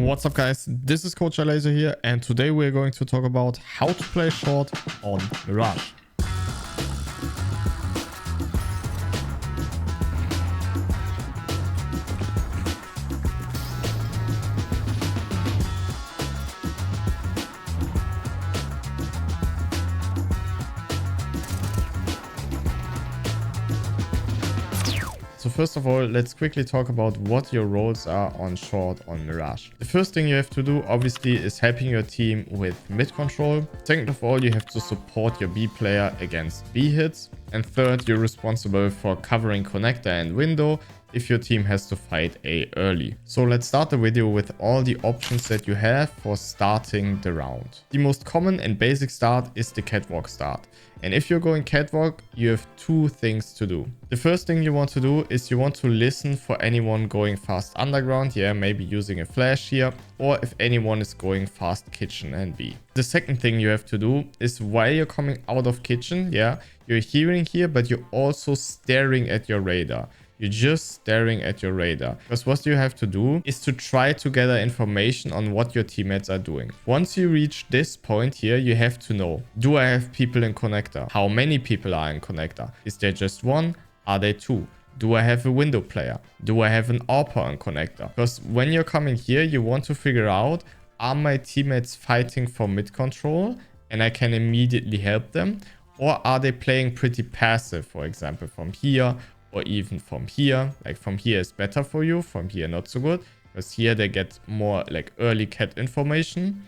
What's up guys, this is Coach Aleyzr here and today we're going to talk about how to play short on Mirage. So first of all, let's quickly talk about what your roles are on short on Mirage. The first thing you have to do obviously is helping your team with mid control. Second of all, you have to support your B player against B hits. And third, you're responsible for covering connector and window if your team has to fight A early. So let's start the video with all the options that you have for starting the round. The most common and basic start is the catwalk start. And if you're going catwalk, you have two things to do. The first thing you want to do is you want to listen for anyone going fast underground, maybe using a flash here, or if anyone is going fast kitchen and B. The second thing you have to do is while you're coming out of kitchen, you're hearing here, but you're also staring at your radar. You're just staring at your radar. Because what you have to do is to try to gather information on what your teammates are doing. Once you reach this point here, you have to know, do I have people in connector? How many people are in connector? Is there just one? Are there two? Do I have a window player? Do I have an AWPER in connector? Because when you're coming here, you want to figure out, are my teammates fighting for mid control and I can immediately help them? Or are they playing pretty passive, for example, from here? Or even from here. Like from here is better for you, from here not so good, because here they get more like early cat information.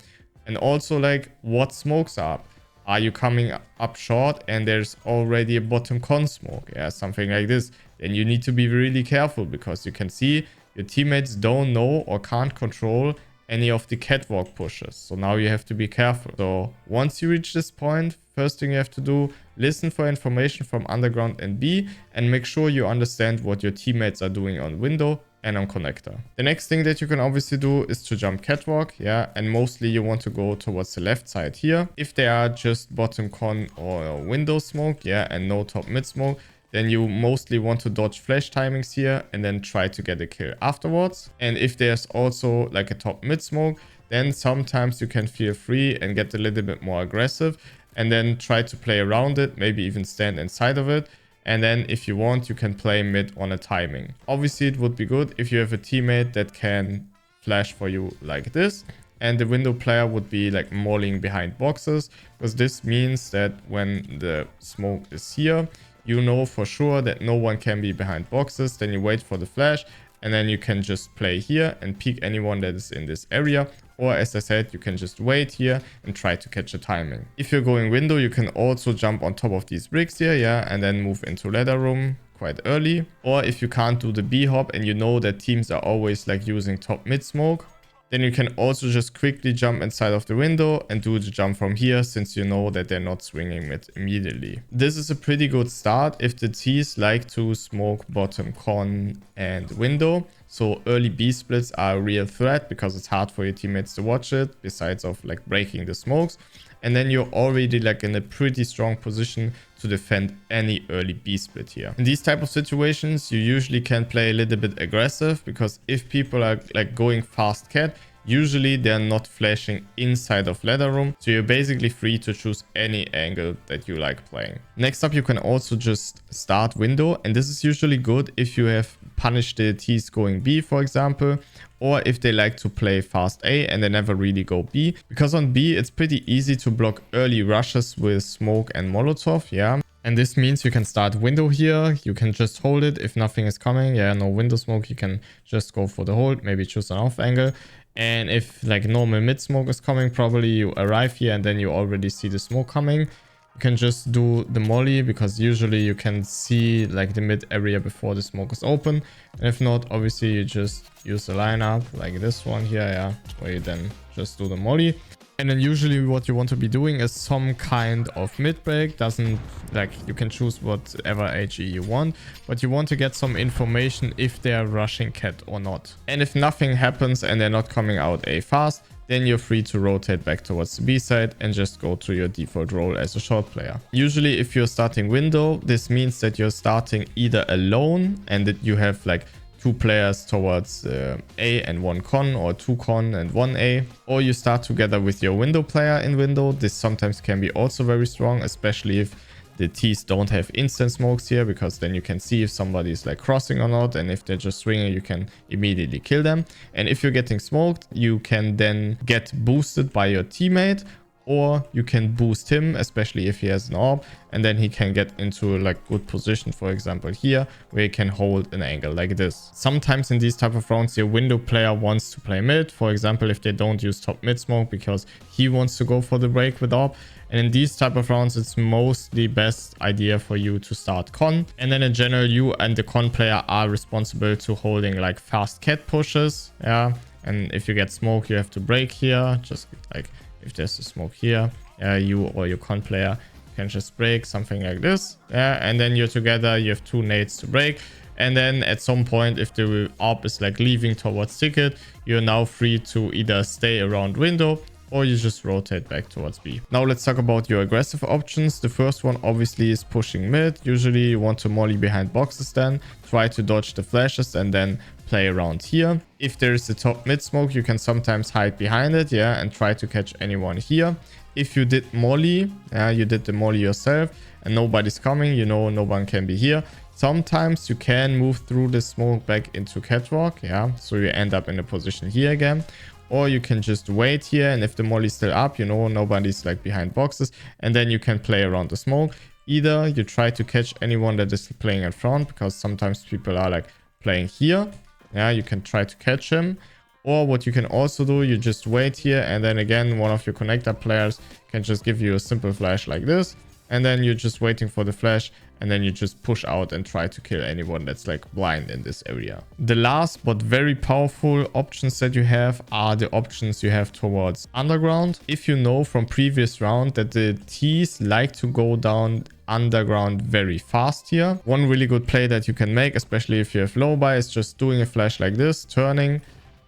And also like what smokes are up. Are you coming up short and there's already a bottom con smoke, something like this, then you need to be really careful, because you can see your teammates don't know or can't control any of the catwalk pushes. So now you have to be careful. So once you reach this point, first thing you have to do, listen for information from underground and B, and make sure you understand what your teammates are doing on window and on connector. The next thing that you can obviously do is to jump catwalk, and mostly you want to go towards the left side here. If they are just bottom con or window smoke, and no top mid smoke, then you mostly want to dodge flash timings here and then try to get a kill afterwards. And if there's also like a top mid smoke, then sometimes you can feel free and get a little bit more aggressive and then try to play around it, maybe even stand inside of it. And then if you want, you can play mid on a timing. Obviously, it would be good if you have a teammate that can flash for you like this. And the window player would be like mollying behind boxes, because this means that when the smoke is here, you know for sure that no one can be behind boxes. Then you wait for the flash and then you can just play here and peek anyone that is in this area. Or as I said, you can just wait here and try to catch a timing. If you're going window, you can also jump on top of these bricks here, and then move into ladder room quite early. Or if you can't do the B hop and you know that teams are always like using top mid smoke, then you can also just quickly jump inside of the window and do the jump from here, since you know that they're not swinging mid immediately. This is a pretty good start if the T's like to smoke bottom con and window. So early B splits are a real threat, because it's hard for your teammates to watch it, besides of like breaking the smokes. And then you're already like in a pretty strong position to defend any early B split here. In these type of situations, you usually can play a little bit aggressive, because if people are like going fast cat, usually they're not flashing inside of ladder room. So you're basically free to choose any angle that you like playing. Next up, you can also just start window. And this is usually good if you have punished the T's going B, for example, or if they like to play fast A and they never really go B. Because on B, it's pretty easy to block early rushes with smoke and molotov, And this means you can start window here. You can just hold it if nothing is coming. No window smoke, you can just go for the hold, maybe choose an off angle. And if like normal mid smoke is coming, probably you arrive here and then you already see the smoke coming. You can just do the molly, because usually you can see like the mid area before the smoke is open. And if not, obviously you just use a lineup like this one here, where you then just do the molly. And then usually what you want to be doing is some kind of mid break. Doesn't like, you can choose whatever HE you want, but you want to get some information if they are rushing cat or not. And if nothing happens and they're not coming out A fast, then you're free to rotate back towards the B side and just go to your default role as a short player. Usually if you're starting window, this means that you're starting either alone and that you have like 2 players towards A and 1 con, or 2 con and 1 A. Or you start together with your window player in window. This sometimes can be also very strong, especially if the T's don't have instant smokes here, because then you can see if somebody is like crossing or not, and if they're just swinging, you can immediately kill them. And if you're getting smoked, you can then get boosted by your teammate, or you can boost him, especially if he has an AWP, and then he can get into like good position, for example here, where he can hold an angle like this. Sometimes in these type of rounds, your window player wants to play mid, for example, if they don't use top mid smoke because he wants to go for the break with AWP. And in these type of rounds, it's mostly best idea for you to start con. And then in general, you and the con player are responsible to holding like fast cat pushes. Yeah. And if you get smoke, you have to break here. Just like if there's a smoke here, you or your con player can just break something like this. Yeah. And then you're together, you have 2 nades to break. And then at some point, if the AWP is like leaving towards ticket, you're now free to either stay around window, or you just rotate back towards B. Now let's talk about your aggressive options. The first one obviously is pushing mid. Usually you want to molly behind boxes, then try to dodge the flashes and then play around here. If there is a top mid smoke, you can sometimes hide behind it, yeah, and try to catch anyone here. If you did molly, you did the molly yourself and nobody's coming, you know, no one can be here. Sometimes you can move through the smoke back into Catwalk, yeah, so you end up in a position here again. Or you can just wait here, and if the molly is still up, you know, nobody's like behind boxes, and then you can play around the smoke. Either you try to catch anyone that is playing in front, because sometimes people are like playing here. Yeah, you can try to catch him. Or what you can also do, you just wait here, and then again, one of your connector players can just give you a simple flash like this. And then you're just waiting for the flash, and then you just push out and try to kill anyone that's like blind in this area. The last but very powerful options that you have are the options you have towards underground. If you know from previous round that the T's like to go down underground very fast here, one really good play that you can make, especially if you have low buy, is just doing a flash like this, turning,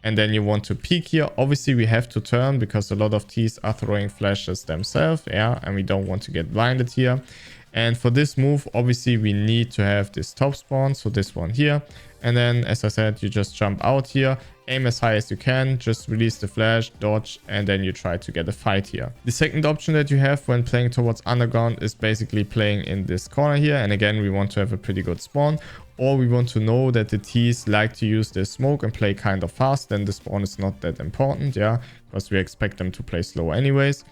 and then you want to peek here. Obviously we have to turn because a lot of T's are throwing flashes themselves, yeah, and we don't want to get blinded here. And for this move, obviously we need to have this top spawn, so this one here. And then, as I said, you just jump out here, aim as high as you can, just release the flash, dodge, and then you try to get a fight here. The second option that you have when playing towards underground is basically playing in this corner here. And again, we want to have a pretty good spawn, or we want to know that the T's like to use their smoke and play kind of fast. Then the spawn is not that important, yeah, because we expect them to play slow anyways.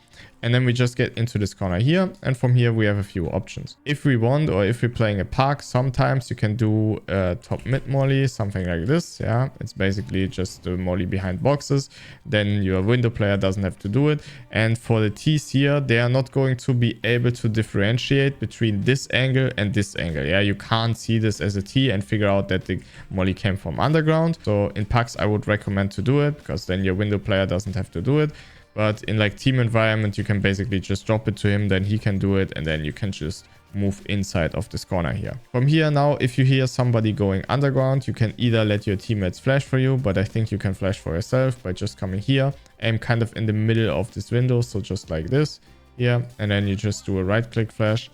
And then we just get into this corner here, and from here we have a few options. If we want, or if we're playing a park, sometimes you can do a top mid molly, something like this. Yeah, it's basically just a molly behind boxes. Then your window player doesn't have to do it. And for the T's here, they are not going to be able to differentiate between this angle and this angle. Yeah, you can't see this as a T and figure out that the molly came from underground. So in packs, I would recommend to do it, because then your window player doesn't have to do it. But in like team environment, you can basically just drop it to him, then he can do it, and then you can just move inside of this corner here. From here now, if you hear somebody going underground, you can either let your teammates flash for you, but I think you can flash for yourself by just coming here, aim kind of in the middle of this window, so just like this here, and then you just do a right click flash,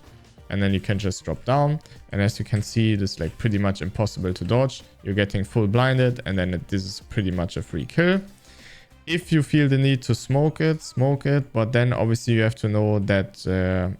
and then you can just drop down. And as you can see, this is like pretty much impossible to dodge. You're getting full blinded, and then this is pretty much a free kill. If you feel the need to smoke it, but then obviously you have to know that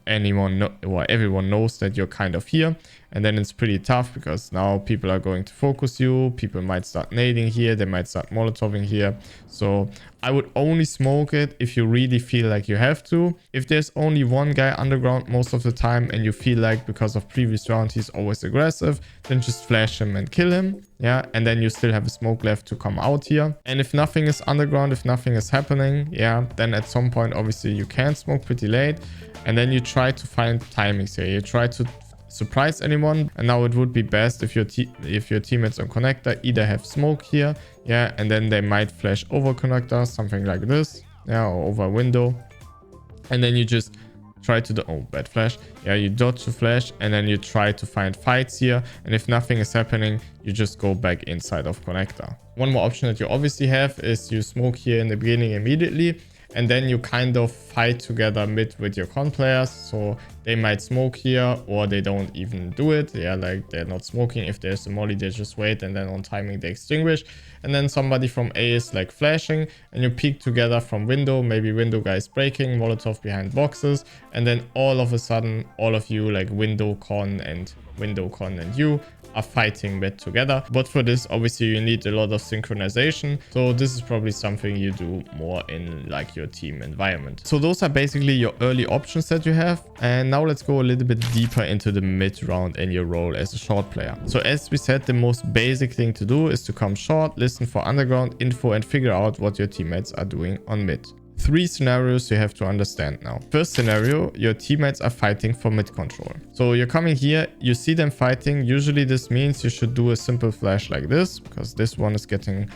everyone knows that you're kind of here. And then it's pretty tough, because now people are going to focus you. People might start nading here. They might start molotoving here. So I would only smoke it if you really feel like you have to. If there's only one guy underground most of the time, and you feel like because of previous round he's always aggressive, then just flash him and kill him. Yeah, and then you still have a smoke left to come out here. And if nothing is underground, if nothing is happening, yeah, then at some point obviously you can smoke pretty late. And then you try to find timings here. You try to surprise anyone, and now it would be best if your teammates on connector either have smoke here, yeah, and then they might flash over connector, something like this, yeah, or over window, and then you just try to bad flash, yeah, you dodge the flash, and then you try to find fights here, and if nothing is happening, you just go back inside of connector. One more option that you obviously have is you smoke here in the beginning immediately, and then you kind of fight together mid with your con players. So they might smoke here, or they don't even do it. Yeah, like they're not smoking. If there's a molly, they just wait, and then on timing they extinguish. And then somebody from A is like flashing, and you peek together from window. Maybe window guys breaking, Molotov behind boxes, and then all of a sudden, all of you like window con and you are fighting mid together. But for this, obviously you need a lot of synchronization, so this is probably something you do more in like your team environment. So those are basically your early options that you have. And now let's go a little bit deeper into the mid round and your role as a short player. So as we said, the most basic thing to do is to come short, listen for underground info, and figure out what your teammates are doing on mid. 3 scenarios you have to understand now. First scenario, your teammates are fighting for mid control. So you're coming here, you see them fighting. Usually this means you should do a simple flash like this, because this one is getting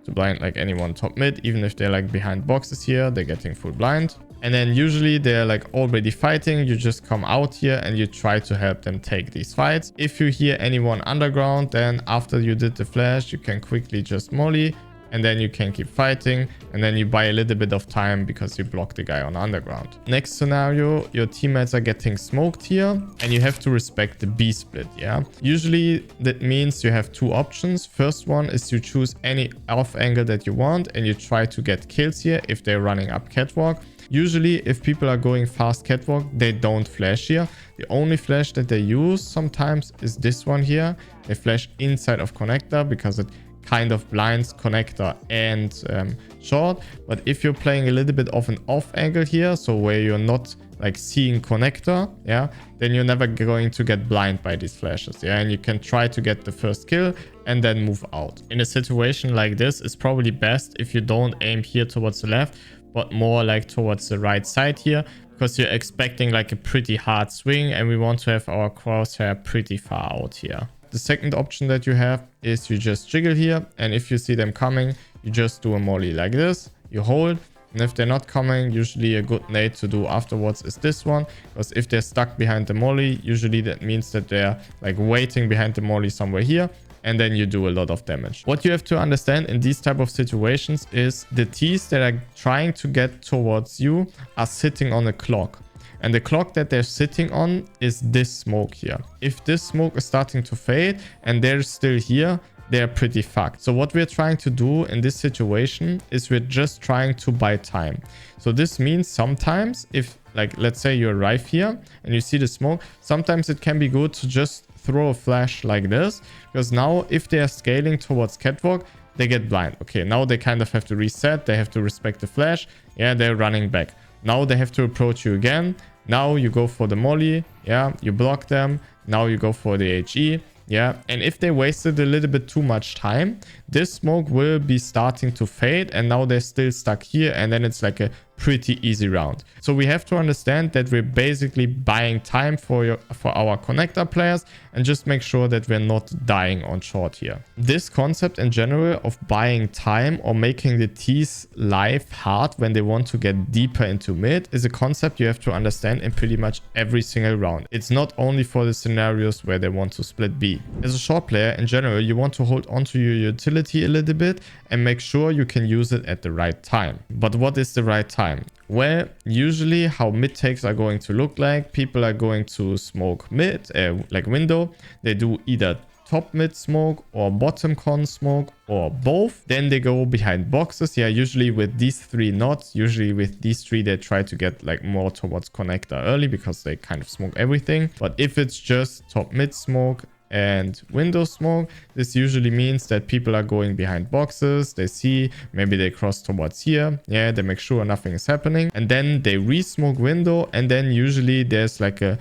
to blind like anyone top mid. Even if they're like behind boxes here, they're getting full blind. And then usually they're like already fighting. You just come out here and you try to help them take these fights. If you hear anyone underground, then after you did the flash, you can quickly just molly, and then you can keep fighting, and then you buy a little bit of time because you block the guy on underground. Next scenario, your teammates are getting smoked here, and you have to respect the B split, yeah? Usually that means you have 2 options. First one is you choose any off angle that you want, and you try to get kills here if they're running up catwalk. Usually if people are going fast catwalk, they don't flash here. The only flash that they use sometimes is this one here. They flash inside of connector because it kind of blinds connector and short. But if you're playing a little bit of an off angle here, so where you're not like seeing connector, yeah, then you're never going to get blind by these flashes, yeah, and you can try to get the first kill and then move out. In a situation like this, it's probably best if you don't aim here towards the left, but more like towards the right side here, because you're expecting like a pretty hard swing, and we want to have our crosshair pretty far out here. The second option that you have is you just jiggle here, and if you see them coming, you just do a molly like this, you hold, and if they're not coming, usually a good nade to do afterwards is this one, because if they're stuck behind the molly, usually that means that they're like waiting behind the molly somewhere here, and then you do a lot of damage. What you have to understand in these type of situations is the T's that are trying to get towards you are sitting on a clock. And the clock that they're sitting on is this smoke here. If this smoke is starting to fade and they're still here, they're pretty fucked. So what we're trying to do in this situation is we're just trying to buy time. So this means sometimes if, like, let's say you arrive here and you see the smoke, sometimes it can be good to just throw a flash like this, because now if they are scaling towards catwalk, they get blind. Okay, now they kind of have to reset. They have to respect the flash. Yeah, they're running back. Now they have to approach you again. Now you go for the molly, yeah, you block them. Now you go for the HE, yeah. And if they wasted a little bit too much time, this smoke will be starting to fade, and now they're still stuck here, and then it's like a pretty easy round. So we have to understand that we're basically buying time for our connector players, and just make sure that we're not dying on short here. This concept in general of buying time or making the T's life hard when they want to get deeper into mid is a concept you have to understand in pretty much every single round. It's not only for the scenarios where they want to split B. As a short player in general, you want to hold onto your utility a little bit and make sure you can use it at the right time. But what is the right time? Well, usually how mid takes are going to look like, people are going to smoke mid, like window. They do either top mid smoke or bottom con smoke or both. Then they go behind boxes. Yeah, usually with these 3 nodes, usually with these 3, they try to get like more towards connector early because they kind of smoke everything. But if it's just top mid smoke and window smoke, this usually means that people are going behind boxes. They see, maybe they cross towards here, yeah, they make sure nothing is happening, and then they re-smoke window, and then usually there's like a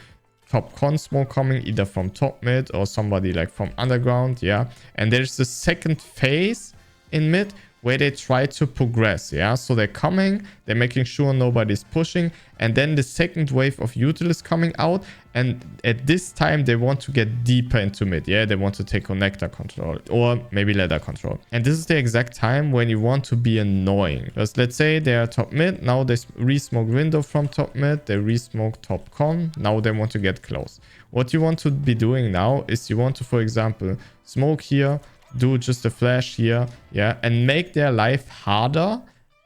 top con smoke coming either from top mid or somebody like from underground, yeah. And there's the second phase in mid where they try to progress, yeah. So they're coming, they're making sure nobody's pushing, and then the second wave of util is coming out, and at this time they want to get deeper into mid, yeah. They want to take connector control or maybe ladder control, and this is the exact time when you want to be annoying. Because let's say they are top mid, now they re-smoke window from top mid, they re-smoke top con, now they want to get close. What you want to be doing now is you want to, for example, smoke here, do just a flash here, yeah, and make their life harder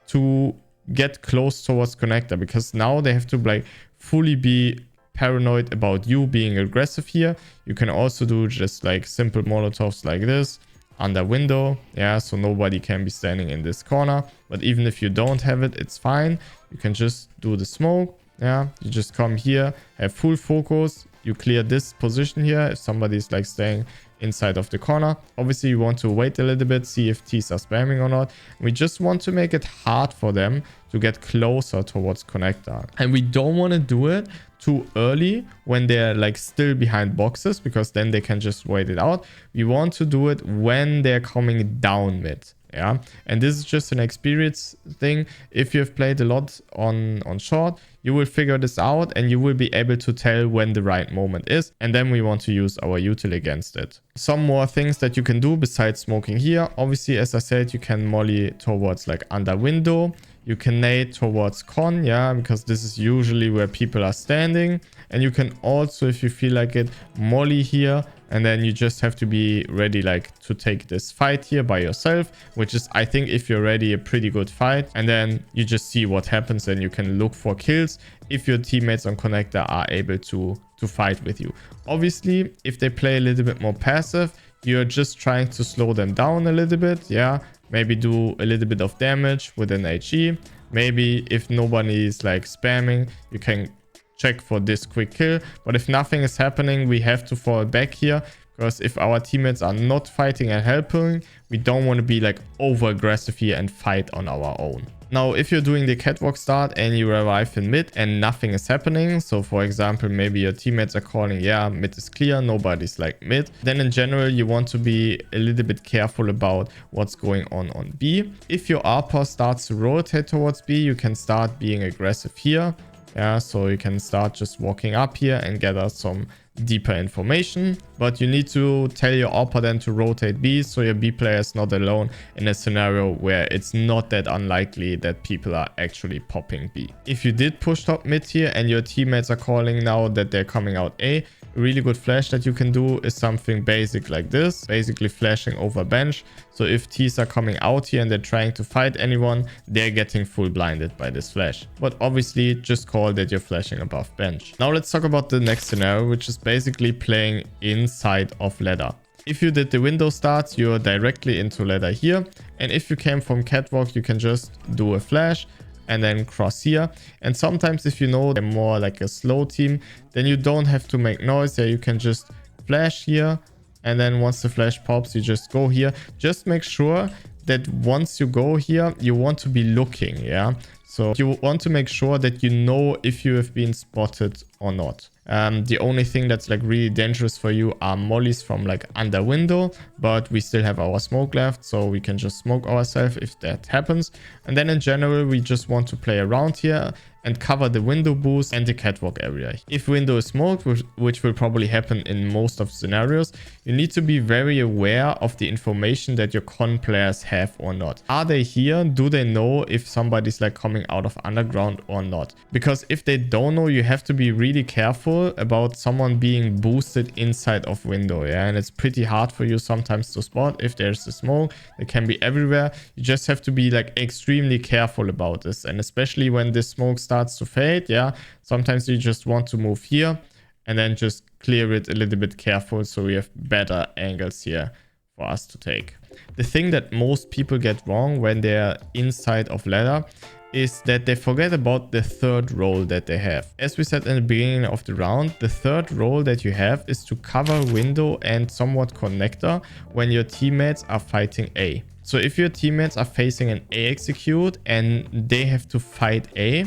to get close towards connector, because now they have to like fully be paranoid about you being aggressive here. You can also do just like simple molotovs like this under window, yeah, so nobody can be standing in this corner. But even if you don't have it, it's fine. You can just do the smoke, yeah, you just come here, have full focus, you clear this position here if somebody's like staying inside of the corner. Obviously you want to wait a little bit, see if T's are spamming or not. We just want to make it hard for them to get closer towards connector, and we don't want to do it too early when they're like still behind boxes, because then they can just wait it out. We want to do it when they're coming down mid, yeah, and this is just an experience thing. If you have played a lot on short, you will figure this out and you will be able to tell when the right moment is, and then we want to use our util against it. Some more things that you can do besides smoking here, obviously, as I said, you can molly towards like under window. You can nade towards con, yeah, because this is usually where people are standing. And you can also, if you feel like it, molly here, and then you just have to be ready like to take this fight here by yourself, which is, I think, if you're ready, a pretty good fight. And then you just see what happens, and you can look for kills if your teammates on connector are able to fight with you. Obviously, if they play a little bit more passive, you're just trying to slow them down a little bit, yeah. Maybe do a little bit of damage with an HE. Maybe if nobody is like spamming, you can check for this quick kill. But if nothing is happening, we have to fall back here, because if our teammates are not fighting and helping, we don't want to be like over aggressive here and fight on our own. Now, if you're doing the catwalk start and you arrive in mid and nothing is happening, so for example, maybe your teammates are calling, yeah, mid is clear, nobody's like mid, then in general, you want to be a little bit careful about what's going on B. If your AWPER starts to rotate towards B, you can start being aggressive here. Yeah, so you can start just walking up here and gather some deeper information, but you need to tell your AWPER then to rotate B, so your B player is not alone in a scenario where it's not that unlikely that people are actually popping B. If you did push top mid here and your teammates are calling now that they're coming out A, a really good flash that you can do is something basic like this, basically flashing over bench. So if T's are coming out here and they're trying to fight anyone, they're getting full blinded by this flash. But obviously just call that you're flashing above bench. Now let's talk about the next scenario, which is basically playing inside of ladder. If you did the window start, you're directly into ladder here. And if you came from catwalk, you can just do a flash and then cross here. And sometimes if you know they're more like a slow team, then you don't have to make noise. Yeah, you can just flash here, and then once the flash pops, you just go here. Just make sure that once you go here, you want to be looking, yeah. So you want to make sure that you know if you have been spotted or not. The only thing that's like really dangerous for you are mollies from like under window, but we still have our smoke left, so we can just smoke ourselves if that happens. And then in general, we just want to play around here and cover the window boost and the catwalk area. If window is smoked, which will probably happen in most of scenarios, you need to be very aware of the information that your con players have or not. Are they here? Do they know if somebody's like coming out of underground or not? Because if they don't know, you have to be really careful about someone being boosted inside of window, yeah. And it's pretty hard for you sometimes to spot if there's a smoke. It can be everywhere. You just have to be like extremely careful about this, and especially when this smoke starts to fade, yeah, sometimes you just want to move here and then just clear it a little bit careful, so we have better angles here for us to take. The thing that most people get wrong when they're inside of ladder is that they forget about the third role that they have. As we said in the beginning of the round, the third role that you have is to cover window and somewhat connector when your teammates are fighting A. So if your teammates are facing an A execute and they have to fight A,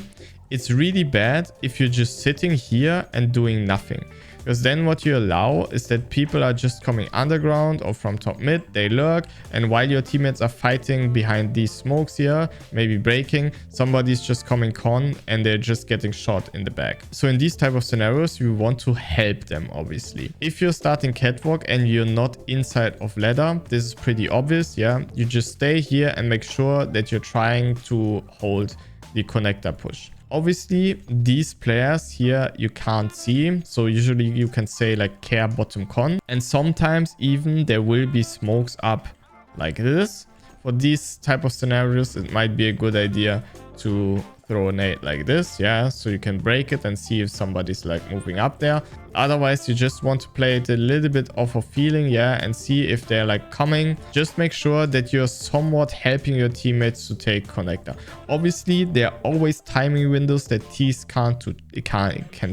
it's really bad if you're just sitting here and doing nothing. Because then what you allow is that people are just coming underground or from top mid, they lurk, and while your teammates are fighting behind these smokes here, maybe breaking, somebody's just coming con and they're just getting shot in the back. So in these type of scenarios, you want to help them, obviously. If you're starting catwalk and you're not inside of ladder, this is pretty obvious, yeah. You just stay here and make sure that you're trying to hold the connector push. Obviously, these players here you can't see, so usually you can say like care bottom con, and sometimes even there will be smokes up like this. For these type of scenarios, it might be a good idea to throw a nade like this, yeah, so you can break it and see if somebody's like moving up there. Otherwise, you just want to play it a little bit off of feeling, yeah, and see if they're like coming. Just make sure that you're somewhat helping your teammates to take connector. Obviously, there are always timing windows that T's can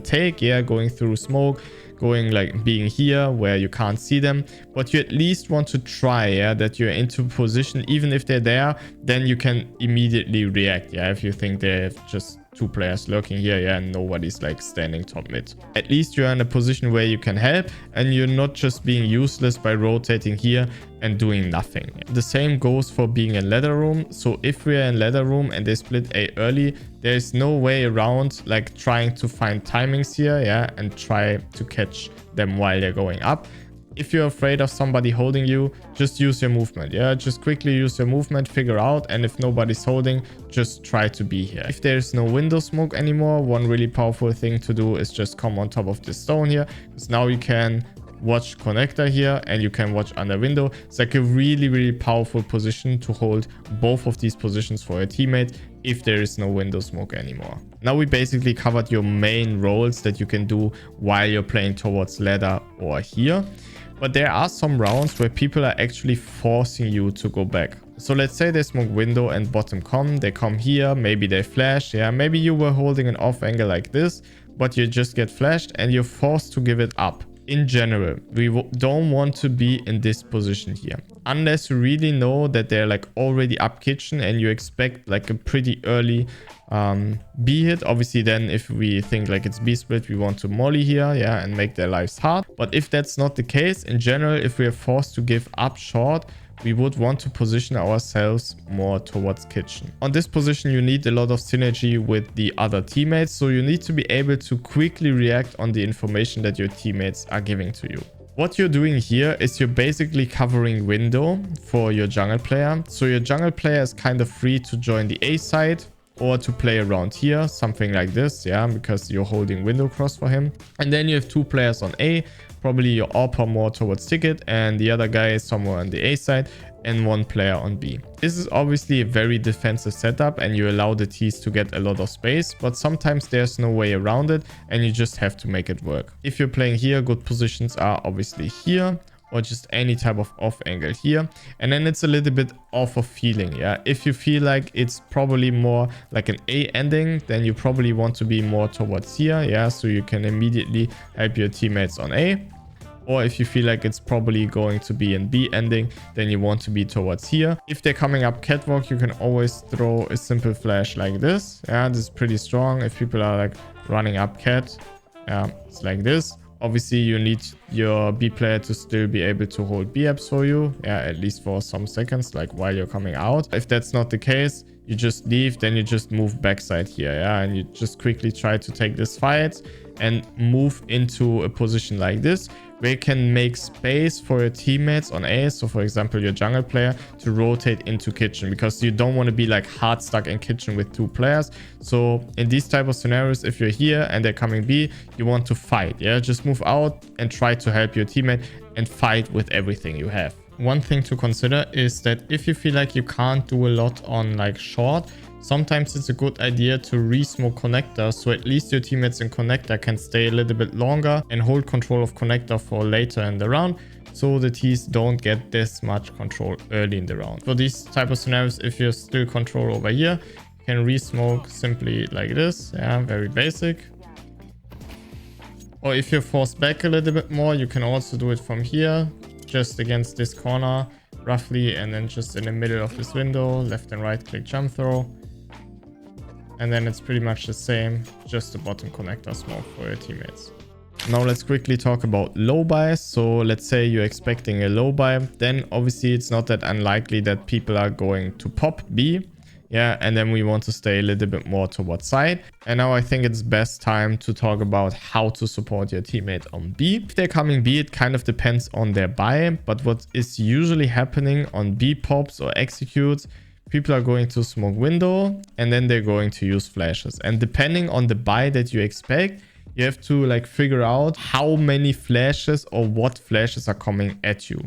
take, yeah, going through smoke, going like being here where you can't see them, but you at least want to try, yeah, that you're into position. Even if they're there, then you can immediately react, yeah, if you think they have just 2 players lurking here, yeah, and nobody's like standing top mid. At least you're in a position where you can help and you're not just being useless by rotating here and doing nothing. The same goes for being in ladder room. So if we're in ladder room and they split A early, there's no way around like trying to find timings here, yeah, and try to catch them while they're going up. If you're afraid of somebody holding you, just use your movement, yeah, just quickly use your movement, figure out, and if nobody's holding, just try to be here. If there's no window smoke anymore, one really powerful thing to do is just come on top of this stone here, because now you can watch connector here and you can watch under window. It's like a really powerful position to hold both of these positions for your teammate if there is no window smoke anymore. Now we basically covered your main roles that you can do while you're playing towards ladder or here. But there are some rounds where people are actually forcing you to go back. So let's say they smoke window and bottom come. They come here, maybe they flash. Yeah, maybe you were holding an off angle like this, but you just get flashed and you're forced to give it up. In general, we don't want to be in this position here. Unless you really know that they're like already up kitchen and you expect like a pretty early B hit. Obviously then if we think like it's B split, we want to molly here, yeah, and make their lives hard. But if that's not the case, in general, if we are forced to give up short, we would want to position ourselves more towards kitchen. On this position, you need a lot of synergy with the other teammates. So you need to be able to quickly react on the information that your teammates are giving to you. What you're doing here is you're basically covering window for your jungle player. So your jungle player is kind of free to join the A side or to play around here, something like this, yeah, because you're holding window cross for him. And then you have 2 players on A, probably your AWPER more towards ticket, and the other guy is somewhere on the A side, and 1 player on B. This is obviously a very defensive setup and you allow the T's to get a lot of space, but sometimes there's no way around it and you just have to make it work. If you're playing here, good positions are obviously here, or just any type of off angle here, and then it's a little bit off of feeling, yeah. If you feel like it's probably more like an A ending, then you probably want to be more towards here, yeah, so you can immediately help your teammates on A. Or if you feel like it's probably going to be an B ending, then you want to be towards here. If they're coming up catwalk, you can always throw a simple flash like this, yeah, this is pretty strong. If people are like running up cat, yeah, it's like this. Obviously, you need your B player to still be able to hold B apps for you, yeah, at least for some seconds, like while you're coming out. If that's not the case, you just leave, then you just move backside here, yeah, and you just quickly try to take this fight and move into a position like this, where you can make space for your teammates on A. So for example, your jungle player to rotate into kitchen, because you don't want to be like hard stuck in kitchen with 2 players. So in these type of scenarios, if you're here and they're coming B, you want to fight, yeah, just move out and try to help your teammate and fight with everything you have. One thing to consider is that if you feel like you can't do a lot on like short, sometimes it's a good idea to re-smoke connector, so at least your teammates in connector can stay a little bit longer and hold control of connector for later in the round, so the T's don't get this much control early in the round. For these type of scenarios, if you still control over here, you can re-smoke simply like this, yeah, very basic. Or if you're forced back a little bit more, you can also do it from here, just against this corner roughly, and then just in the middle of this window, left and right click jump throw. And then it's pretty much the same, just the bottom connector smoke for your teammates. Now let's quickly talk about low buys. So let's say you're expecting a low buy, then obviously it's not that unlikely that people are going to pop B. Yeah, and then we want to stay a little bit more towards side. And now I think it's best time to talk about how to support your teammate on B. If they're coming B, it kind of depends on their buy, but what is usually happening on B pops or executes, people are going to smoke window and then they're going to use flashes. And depending on the buy that you expect, you have to like figure out how many flashes or what flashes are coming at you.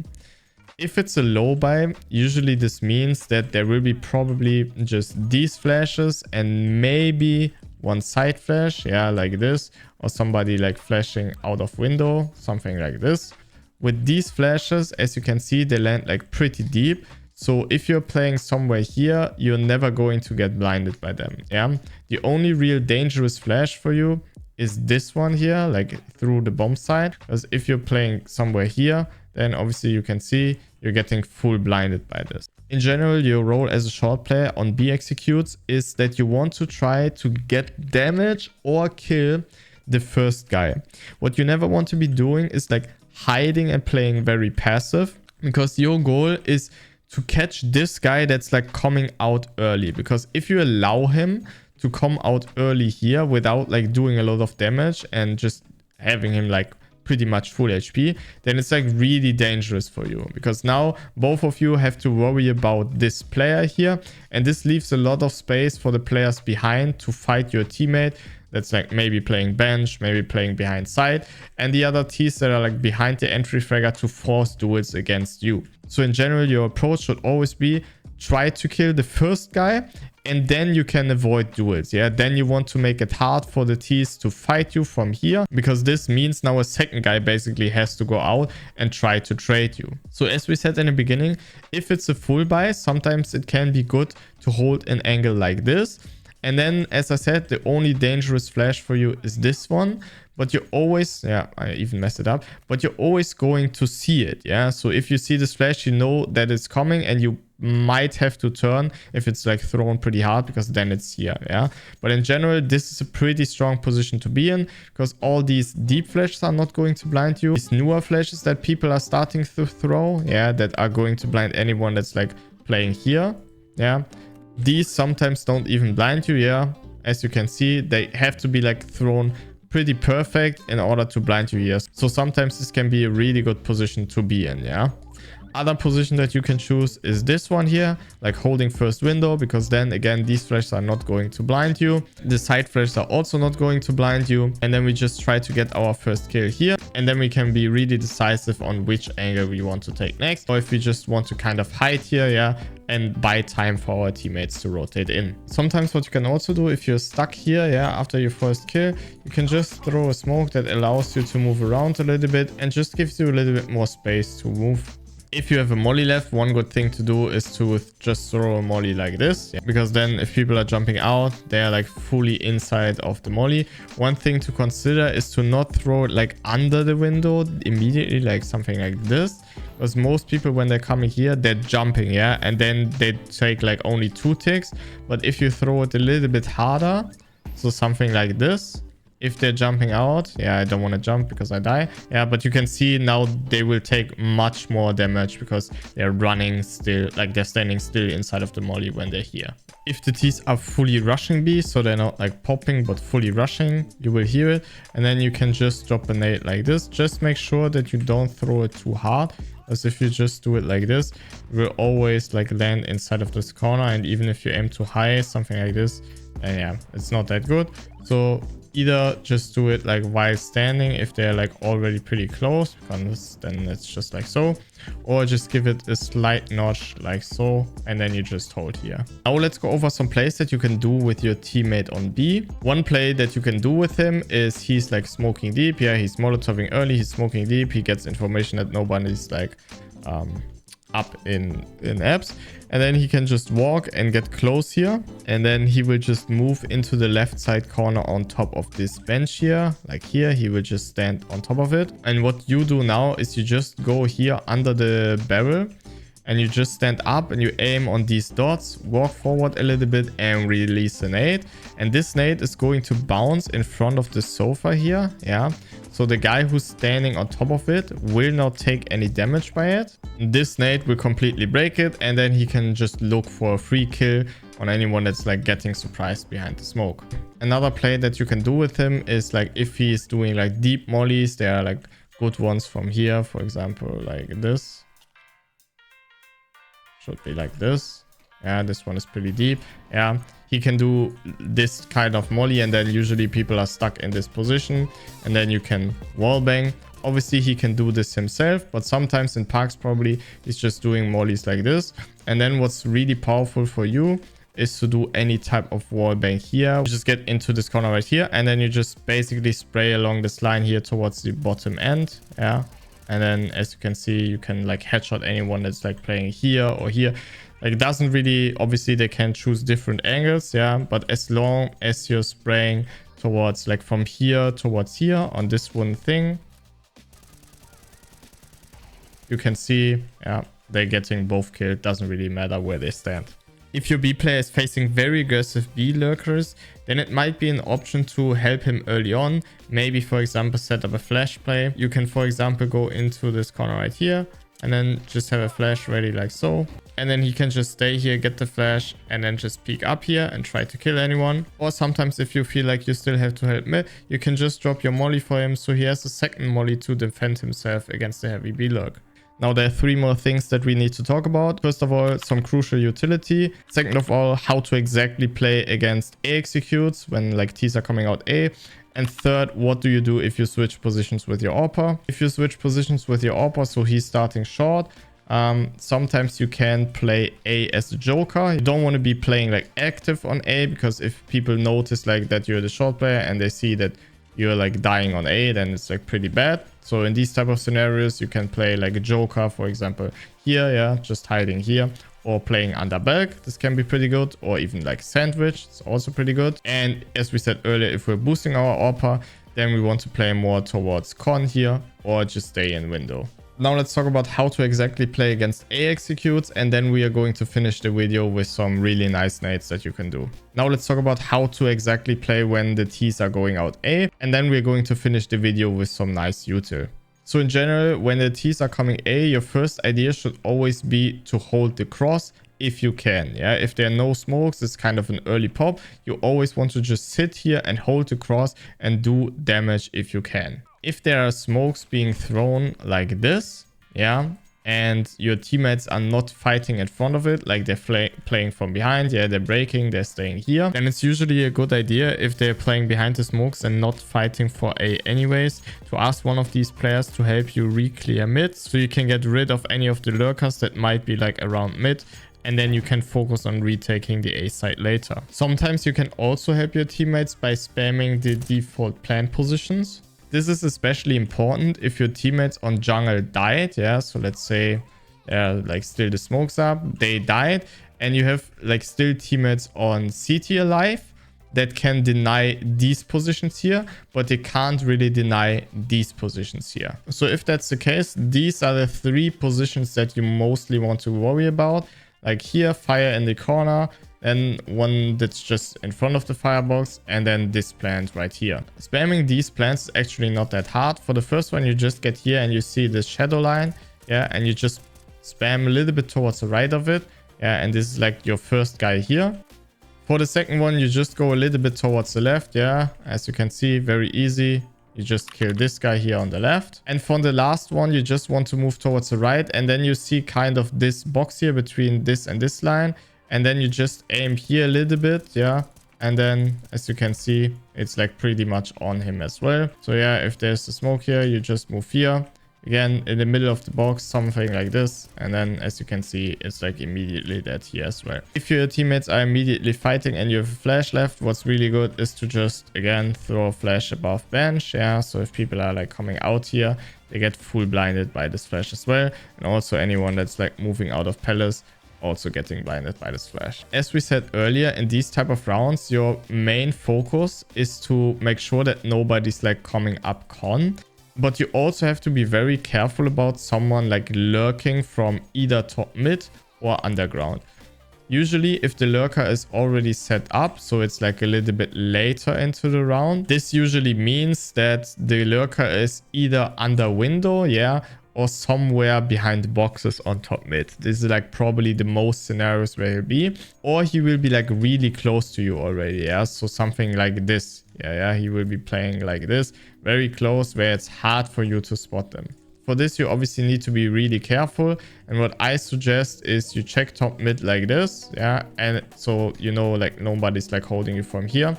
If it's a low buy, usually this means that there will be probably just these flashes and maybe one side flash, yeah, like this, or somebody like flashing out of window, something like this. With these flashes, as you can see, they land like pretty deep. So if you're playing somewhere here, you're never going to get blinded by them, yeah. The only real dangerous flash for you is this one here, like through the bomb side, because if you're playing somewhere here, then obviously you can see you're getting full blinded by this. In general, your role as a short player on B executes is that you want to try to get damage or kill the first guy. What you never want to be doing is like hiding and playing very passive, because your goal is to catch this guy that's like coming out early. Because if you allow him to come out early here without like doing a lot of damage and just having him like pretty much full HP, then it's like really dangerous for you, because now both of you have to worry about this player here, and this leaves a lot of space for the players behind to fight your teammate that's like maybe playing bench, maybe playing behind side, and the other teams that are like behind the entry fragger to force duels against you. So in general, your approach should always be try to kill the first guy, and then you can avoid duels, yeah. Then you want to make it hard for the T's to fight you from here, because this means now a second guy basically has to go out and try to trade you. So as we said in the beginning, if it's a full buy, sometimes it can be good to hold an angle like this. And then, as I said, the only dangerous flash for you is this one. But you're always, yeah, I even messed it up, but you're always going to see it, yeah. So if you see this flash, you know that it's coming, and you might have to turn if it's like thrown pretty hard, because then it's here, yeah. But in general, this is a pretty strong position to be in, because all these deep flashes are not going to blind you. These newer flashes that people are starting to throw, yeah, that are going to blind anyone that's like playing here, yeah. These sometimes don't even blind you, yeah. As you can see, they have to be like thrown pretty perfect in order to blind you here. So sometimes this can be a really good position to be in, yeah. Other position that you can choose is this one here, like holding first window, because then again these flashes are not going to blind you. The side flashes are also not going to blind you, and then we just try to get our first kill here, and then we can be really decisive on which angle we want to take next, or if we just want to kind of hide here, yeah, and buy time for our teammates to rotate in. Sometimes what you can also do, if you're stuck here, yeah, after your first kill, you can just throw a smoke that allows you to move around a little bit and just gives you a little bit more space to move. If you have a molly left, one good thing to do is to just throw a molly like this, yeah, because then if people are jumping out, they are like fully inside of the molly. One thing to consider is to not throw it like under the window immediately, like something like this, because most people when they're coming here, they're jumping, yeah, and then they take like only 2 ticks. But if you throw it a little bit harder, so something like this, if they're jumping out, yeah, I don't want to jump because I die, yeah, but you can see now they will take much more damage because they're running still, like they're standing still inside of the molly when they're here. If the T's are fully rushing B, so they're not like popping but fully rushing, you will hear it, and then you can just drop a nade like this. Just make sure that you don't throw it too hard, as if you just do it like this, it will always like land inside of this corner, and even if you aim too high, something like this, yeah, it's not that good. So either just do it like while standing if they're like already pretty close, because then it's just like so, or just give it a slight notch like so, and then you just hold here. Now let's go over some plays that you can do with your teammate on B. One play that you can do with him is he's like smoking deep, yeah, he's molotoving early, he's smoking deep, he gets information that nobody's like up in apps, and then he can just walk and get close here, and then he will just move into the left side corner on top of this bench here, like here. He will just stand on top of it, and what you do now is you just go here under the barrel, and you just stand up and you aim on these dots, walk forward a little bit and release a nade, and this nade is going to bounce in front of the sofa here, yeah. So the guy who's standing on top of it will not take any damage by it. This nade will completely break it, and then he can just look for a free kill on anyone that's like getting surprised behind the smoke. Another play that you can do with him is like if he's doing like deep mollies, there are like good ones from here, for example, like this. Should be like this. Yeah, this one is pretty deep. Yeah, he can do this kind of molly, and then usually people are stuck in this position, and then you can wall bang, Obviously, he can do this himself, but sometimes in parks probably he's just doing mollies like this. And then what's really powerful for you is to do any type of wall bang here. You just get into this corner right here, and then you just basically spray along this line here towards the bottom end. Yeah. And then as you can see, you can like headshot anyone that's like playing here or here. Like it doesn't really, obviously they can choose different angles, yeah, but as long as you're spraying towards like from here towards here on this one thing, you can see, yeah, they're getting both killed. Doesn't really matter where they stand. If your B player is facing very aggressive B lurkers, then it might be an option to help him early on. Maybe, for example, set up a flash play. You can, for example, go into this corner right here and then just have a flash ready like so. And then he can just stay here, get the flash, and then just peek up here and try to kill anyone. Or sometimes if you feel like you still have to help mid, you can just drop your molly for him so he has a second molly to defend himself against the heavy B lurk. Now, there are 3 more things that we need to talk about. First of all, some crucial utility. Second of all, how to exactly play against A executes when like T's are coming out A. And third, what do you do if you switch positions with your AWPER? If you switch positions with your AWPER, so he's starting short, sometimes you can play A as a joker. You don't want to be playing like active on A, because if people notice like that you're the short player and they see that you're like dying on A, then it's like pretty bad. So in these type of scenarios, you can play like a joker, for example, here, yeah, just hiding here, or playing under bulk. This can be pretty good, or even like sandwich. It's also pretty good. And as we said earlier, if we're boosting our AWPER, then we want to play more towards con here, or just stay in window. Now let's talk about how to exactly play against A executes, and then we are going to finish the video with some really nice nades that you can do. Now let's talk about how to exactly play when the T's are going out A, and then we're going to finish the video with some nice util. So in general, when the T's are coming A, your first idea should always be to hold the cross if you can. Yeah, if there are no smokes, it's kind of an early pop. You always want to just sit here and hold the cross and do damage if you can. If there are smokes being thrown like this, yeah, and your teammates are not fighting in front of it, like they're playing from behind, yeah, they're breaking, they're staying here, then it's usually a good idea, if they're playing behind the smokes and not fighting for A anyways, to ask one of these players to help you re-clear mid, so you can get rid of any of the lurkers that might be like around mid, and then you can focus on retaking the A side later. Sometimes you can also help your teammates by spamming the default plant positions. This is especially important if your teammates on jungle died, yeah, so let's say like still the smokes up, they died, and you have like still teammates on CT alive that can deny these positions here, but they can't really deny these positions here. So if that's the case, these are the 3 positions that you mostly want to worry about. Like here, fire in the corner, then one that's just in front of the firebox, and then this plant right here. Spamming these plants is actually not that hard. For the first one, you just get here and you see this shadow line, yeah, and you just spam a little bit towards the right of it, yeah, and this is like your first guy here. For the second one, you just go a little bit towards the left, yeah, as you can see, very easy. You just kill this guy here on the left. And for the last one, you just want to move towards the right, and then you see kind of this box here between this and this line. And then you just aim here a little bit, yeah. And then, as you can see, it's like pretty much on him as well. So yeah, if there's a smoke here, you just move here. Again, in the middle of the box, something like this. And then, as you can see, it's like immediately dead here as well. If your teammates are immediately fighting and you have a flash left, what's really good is to just, again, throw a flash above bench, yeah. So if people are like coming out here, they get full blinded by this flash as well. And also anyone that's like moving out of palace, also getting blinded by this flash. As we said earlier, in these type of rounds, your main focus is to make sure that nobody's like coming up con. But you also have to be very careful about someone like lurking from either top mid or underground. Usually if the lurker is already set up, so it's like a little bit later into the round, this usually means that the lurker is either under window, yeah, or somewhere behind boxes on top mid. This is like probably the most scenarios where he'll be, or he will be like really close to you already, yeah, so something like this, yeah, he will be playing like this, very close, where it's hard for you to spot them. For this, you obviously need to be really careful, and what I suggest is you check top mid like this, yeah, and so you know like nobody's like holding you from here,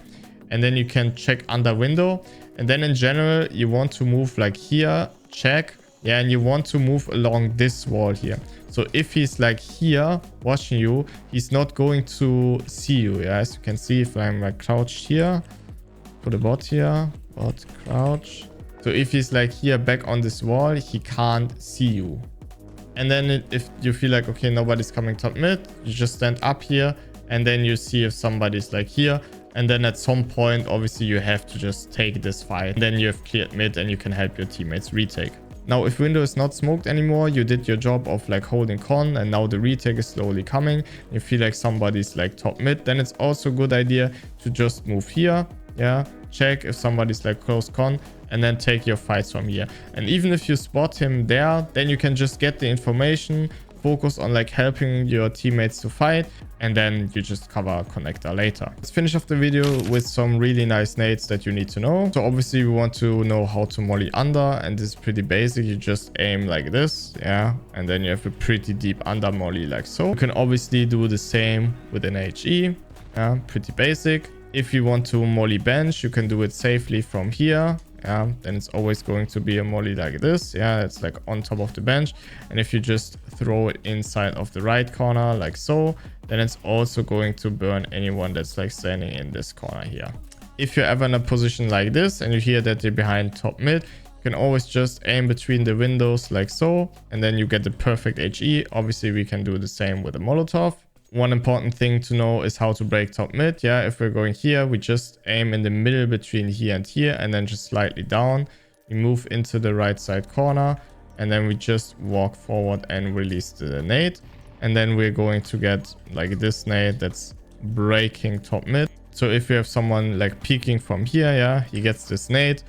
and then you can check under window, and then in general you want to move like here check. Yeah, and you want to move along this wall here. So if he's like here watching you, he's not going to see you. Yeah, as you can see, if I'm like crouched here, put a bot here, bot crouch. So if he's like here back on this wall, he can't see you. And then if you feel like, okay, nobody's coming top mid, you just stand up here and then you see if somebody's like here. And then at some point, obviously you have to just take this fight. And then you have cleared mid and you can help your teammates retake. Now, if window is not smoked anymore, you did your job of like holding con and now the retake is slowly coming. You feel like somebody's like top mid, then it's also a good idea to just move here. Yeah, check if somebody's like close con and then take your fights from here. And even if you spot him there, then you can just get the information, focus on like helping your teammates to fight, and then you just cover connector later. Let's finish off the video with some really nice nades that you need to know. So obviously we want to know how to molly under, and this is pretty basic. You just aim like this, yeah, and then you have a pretty deep under molly like so. You can obviously do the same with an HE, yeah, pretty basic. If you want to molly bench, you can do it safely from here. Yeah, then it's always going to be a molly like this. Yeah, it's like on top of the bench. And if you just throw it inside of the right corner like so, then it's also going to burn anyone that's like standing in this corner here. If you're ever in a position like this and you hear that they're behind top mid, you can always just aim between the windows like so, and then you get the perfect HE. Obviously we can do the same with a Molotov. One important thing to know is how to break top mid. Yeah, if we're going here, we just aim in the middle between here and here, and then just slightly down. We move into the right side corner, and then we just walk forward and release the nade. And then we're going to get like this nade that's breaking top mid. So if you have someone like peeking from here, yeah, he gets this nade,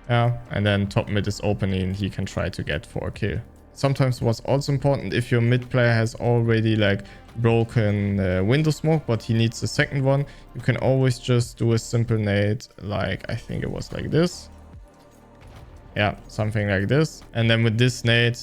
yeah, and then top mid is opening, he can try to get for a kill. Sometimes what's also important, if your mid player has already like broken window smoke, but he needs a second one, you can always just do a simple nade, like I think it was like this. Yeah, something like this. And then with this nade,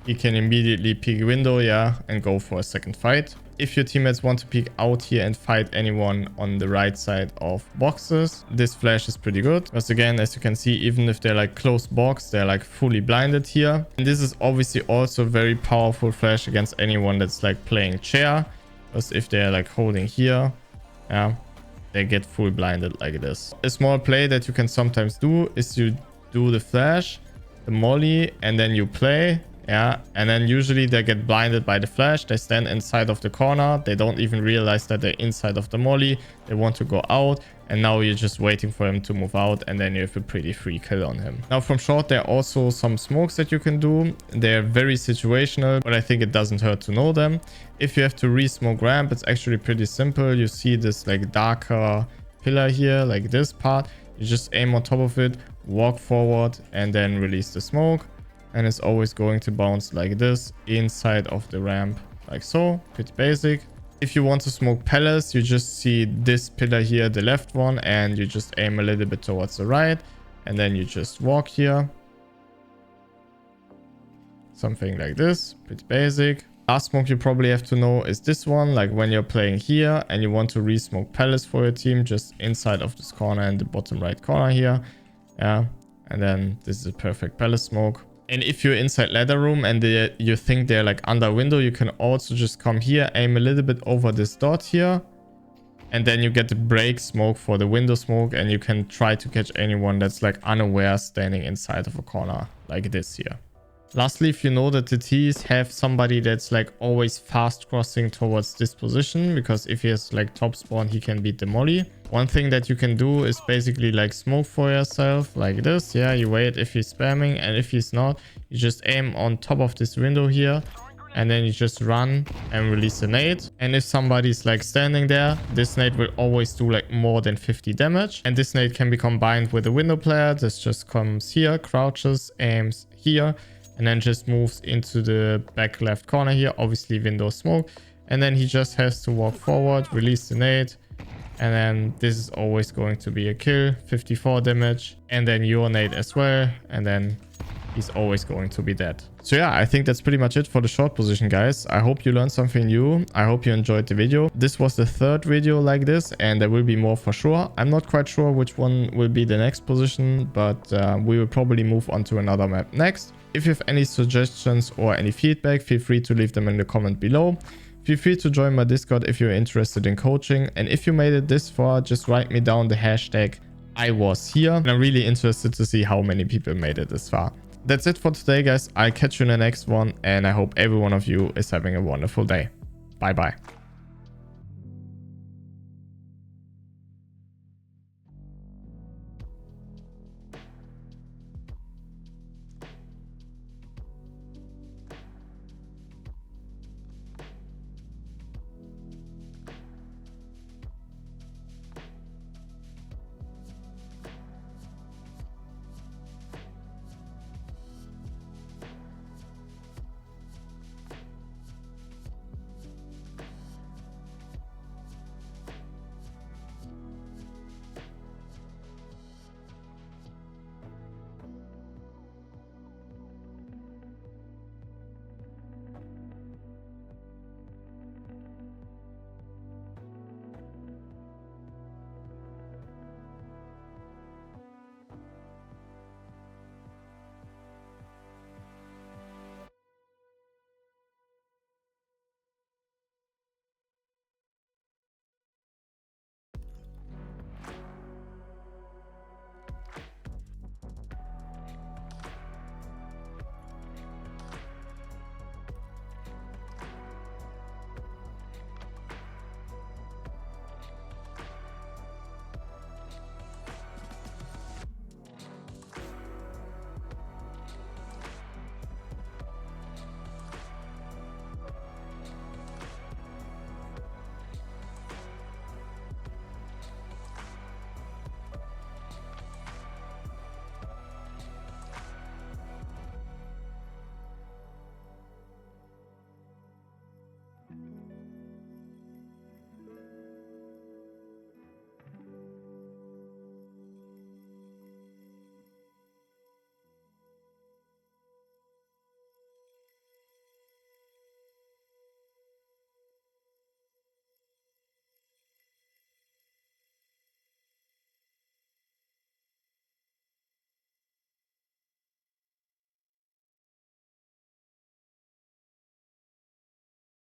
he can immediately peek window, yeah, and go for a second fight. If your teammates want to peek out here and fight anyone on the right side of boxes, this flash is pretty good. Because again, as you can see, even if they're like close box, they're like fully blinded here. And this is obviously also a very powerful flash against anyone that's like playing chair. Because if they're like holding here, yeah, they get full blinded like this. A small play that you can sometimes do is you do the flash, the molly, and then you play. Yeah, and then usually they get blinded by the flash. They stand inside of the corner. They don't even realize that they're inside of the molly. They want to go out, and now you're just waiting for him to move out, and then you have a pretty free kill on him. Now from short, there are also some smokes that you can do. They're very situational, but I think it doesn't hurt to know them. If you have to re-smoke ramp, it's actually pretty simple. You see this like darker pillar here, like this part. You just aim on top of it, walk forward, and then release the smoke. And it's always going to bounce like this inside of the ramp like so. Pretty basic. If you want to smoke palace, you just see this pillar here, the left one, and you just aim a little bit towards the right, and then you just walk here, something like this. Pretty basic. Last smoke you probably have to know is this one, like when you're playing here and you want to re-smoke palace for your team, just inside of this corner and the bottom right corner here. Yeah, and then this is a perfect palace smoke. And if you're inside ladder room and you think they're like under window, you can also just come here, aim a little bit over this dot here, and then you get the break smoke for the window smoke, and you can try to catch anyone that's like unaware standing inside of a corner like this here. Lastly, if you know that the T's have somebody that's like always fast crossing towards this position, because if he has like top spawn, he can beat the molly. One thing that you can do is basically like smoke for yourself like this. Yeah, you wait if he's spamming, and if he's not, you just aim on top of this window here, and then you just run and release a nade. And if somebody's like standing there, this nade will always do like more than 50 damage. And this nade can be combined with a window player. This just comes here, crouches, aims here, and then just moves into the back left corner here, obviously window smoke. And then he just has to walk forward, release the nade, and then this is always going to be a kill, 54 damage, and then your nade as well, and then he's always going to be dead. So yeah, I think that's pretty much it for the short position, guys. I hope you learned something new. I hope you enjoyed the video. This was the third video like this, and there will be more for sure. I'm not quite sure which one will be the next position, but we will probably move on to another map next. If you have any suggestions or any feedback, feel free to leave them in the comment below. Feel free to join my Discord if you're interested in coaching. And if you made it this far, just write me down the hashtag I was here. And I'm really interested to see how many people made it this far. That's it for today, guys. I'll catch you in the next one. And I hope every one of you is having a wonderful day. Bye bye.